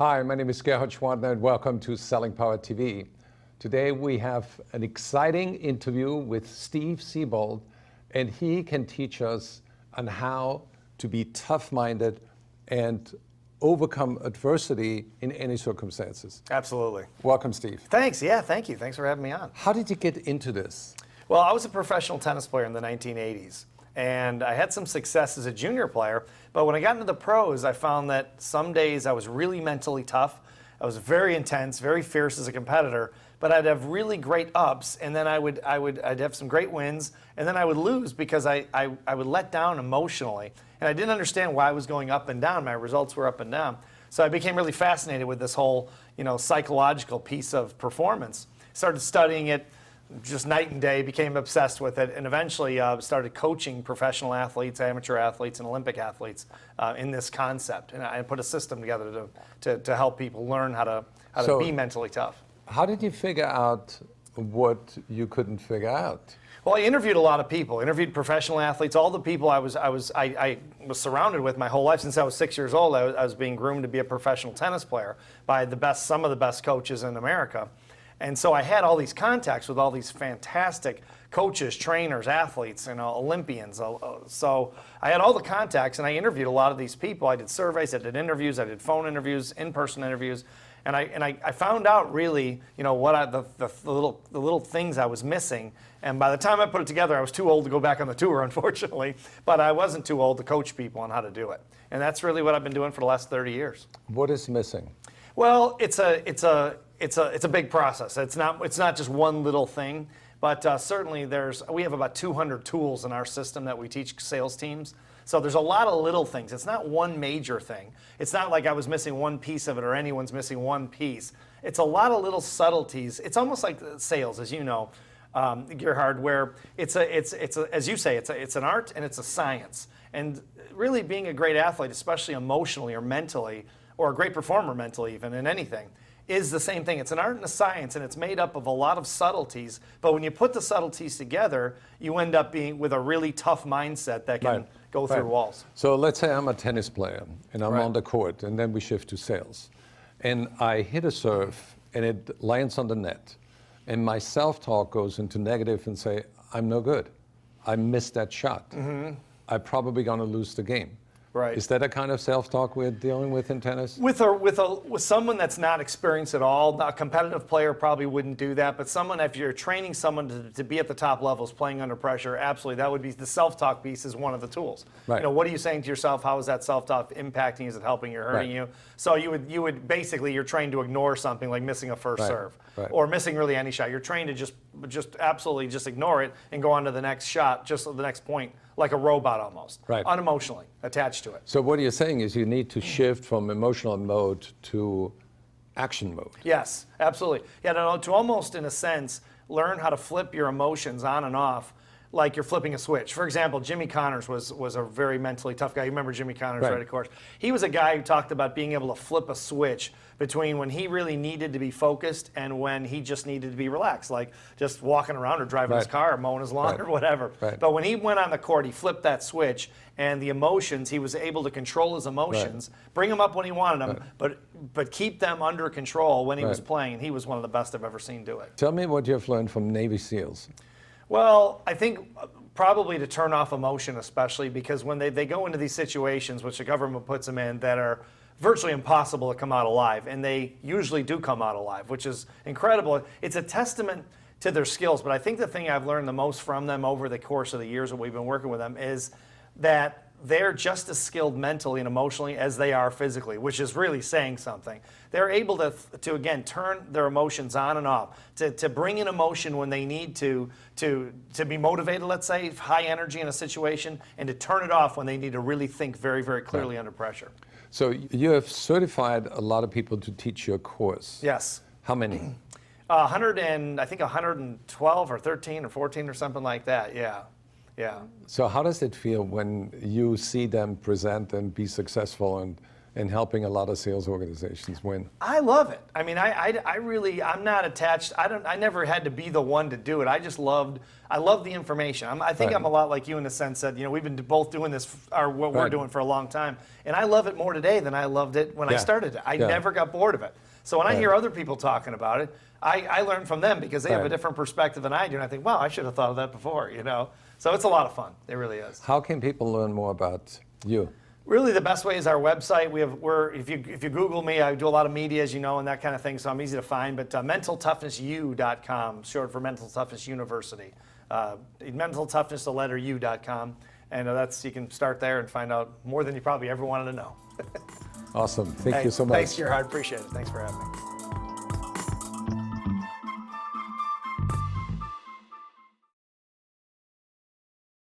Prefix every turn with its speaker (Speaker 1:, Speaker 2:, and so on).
Speaker 1: Hi, my name is Gerhard Schwantner and welcome to Selling Power TV. Today we have an exciting interview with Steve Siebold, and he can teach us on how to be tough-minded and overcome adversity in any circumstances.
Speaker 2: Absolutely.
Speaker 1: Welcome, Steve.
Speaker 2: Thanks. Yeah, thank you. Thanks for having me on.
Speaker 1: How did you get into this?
Speaker 2: Well, I was a professional tennis player in the 1980s, and I had some success as a junior player, but when I got into the pros, I found that some days I was really mentally tough. I was very intense, very fierce as a competitor, but I'd have really great ups, and then I'd have some great wins, and then I would lose because I would let down emotionally, and I didn't understand why I was going up and down. My results were up and down. So I became really fascinated with this whole, psychological piece of performance. Started studying it just night and day, became obsessed with it, and eventually started coaching professional athletes, amateur athletes, and Olympic athletes in this concept. And I put a system together to help people learn how to be mentally tough.
Speaker 1: How did you figure out what you couldn't figure out?
Speaker 2: Well, I interviewed a lot of people. Interviewed professional athletes, all the people I was surrounded with my whole life since I was 6 years old. I was being groomed to be a professional tennis player by some of the best coaches in America. And so I had all these contacts with all these fantastic coaches, trainers, athletes, Olympians. So I had all the contacts, and I interviewed a lot of these people. I did surveys, I did interviews, I did phone interviews, in-person interviews, and I found out really, what the little things I was missing. And by the time I put it together, I was too old to go back on the tour, unfortunately. But I wasn't too old to coach people on how to do it. And that's really what I've been doing for the last 30 years.
Speaker 1: What is missing?
Speaker 2: Well, it's a big process. It's not just one little thing, but certainly we have about 200 tools in our system that we teach sales teams. So there's a lot of little things. It's not one major thing. It's not like I was missing one piece of it or anyone's missing one piece. It's a lot of little subtleties. It's almost like sales, as you know, Gerhard, where it's as you say, it's an art and it's a science. And really being a great athlete, especially emotionally or mentally, or a great performer mentally even in anything, is the same thing. It's an art and a science, and it's made up of a lot of subtleties. But when you put the subtleties together, you end up being with a really tough mindset that can go through walls.
Speaker 1: So let's say I'm a tennis player, and I'm on the court, and then we shift to sales. And I hit a serve, and it lands on the net. And my self-talk goes into negative and say, I'm no good. I missed that shot. Mm-hmm. I'm probably going to lose the game.
Speaker 2: Right.
Speaker 1: Is that a kind of self-talk we're dealing with in tennis?
Speaker 2: With someone that's not experienced at all, a competitive player probably wouldn't do that, but if you're training someone to be at the top levels, playing under pressure, absolutely, that would be the self-talk piece is one of the tools.
Speaker 1: Right.
Speaker 2: What are you saying to yourself? How is that self-talk impacting? Is it helping you or hurting you? So you would basically, you're trained to ignore something like missing a first serve or missing really any shot. You're trained to just absolutely just ignore it and go on to the next shot, just the next point, like a robot almost, unemotionally attached to it.
Speaker 1: So what you're saying is you need to shift from emotional mode to action mode.
Speaker 2: Yes, absolutely. Yeah, to almost, in a sense, learn how to flip your emotions on and off like you're flipping a switch. For example, Jimmy Connors was a very mentally tough guy. You remember Jimmy Connors, right, of course. He was a guy who talked about being able to flip a switch between when he really needed to be focused and when he just needed to be relaxed, like just walking around or driving his car or mowing his lawn or whatever. But when he went on the court, he flipped that switch, and the emotions, he was able to control his emotions, bring them up when he wanted them, but keep them under control when he was playing, and he was one of the best I've ever seen do it.
Speaker 1: Tell me what you've learned from Navy SEALs.
Speaker 2: Well, I think probably to turn off emotion, especially because when they go into these situations, which the government puts them in, that are virtually impossible to come out alive, and they usually do come out alive, which is incredible. It's a testament to their skills, but I think the thing I've learned the most from them over the course of the years that we've been working with them is that they're just as skilled mentally and emotionally as they are physically, which is really saying something. They're able to again, turn their emotions on and off, to bring in emotion when they need to be motivated, let's say, high energy in a situation, and to turn it off when they need to really think very, very clearly under pressure.
Speaker 1: So you have certified a lot of people to teach your course.
Speaker 2: Yes.
Speaker 1: How many?
Speaker 2: 112 or 13 or 14 or something like that, yeah. Yeah.
Speaker 1: So how does it feel when you see them present and be successful and helping a lot of sales organizations win.
Speaker 2: I love it. I mean, I really, I'm not attached. I never had to be the one to do it. I love the information. I think
Speaker 1: Right.
Speaker 2: I'm a lot like you in the sense that, we've been both doing this, or what we're
Speaker 1: Right.
Speaker 2: doing for a long time. And I love it more today than I loved it when I
Speaker 1: Yeah.
Speaker 2: started it. I
Speaker 1: Yeah.
Speaker 2: never got bored of it. So when I
Speaker 1: Right.
Speaker 2: hear other people talking about it, I learn from them because they have a
Speaker 1: Right.
Speaker 2: different perspective than I do. And I think, wow, I should have thought of that before, So it's a lot of fun. It really is.
Speaker 1: How can people learn more about you?
Speaker 2: Really, the best way is our website. If you Google me, I do a lot of media, as you know, and that kind of thing, so I'm easy to find. But mentaltoughnessu.com, short for Mental Toughness University. Mental Toughness, the letter U.com. And you can start there and find out more than you probably ever wanted to know.
Speaker 1: Awesome. Thank you so much.
Speaker 2: Thanks, Gerhard. Appreciate it. Thanks for having me.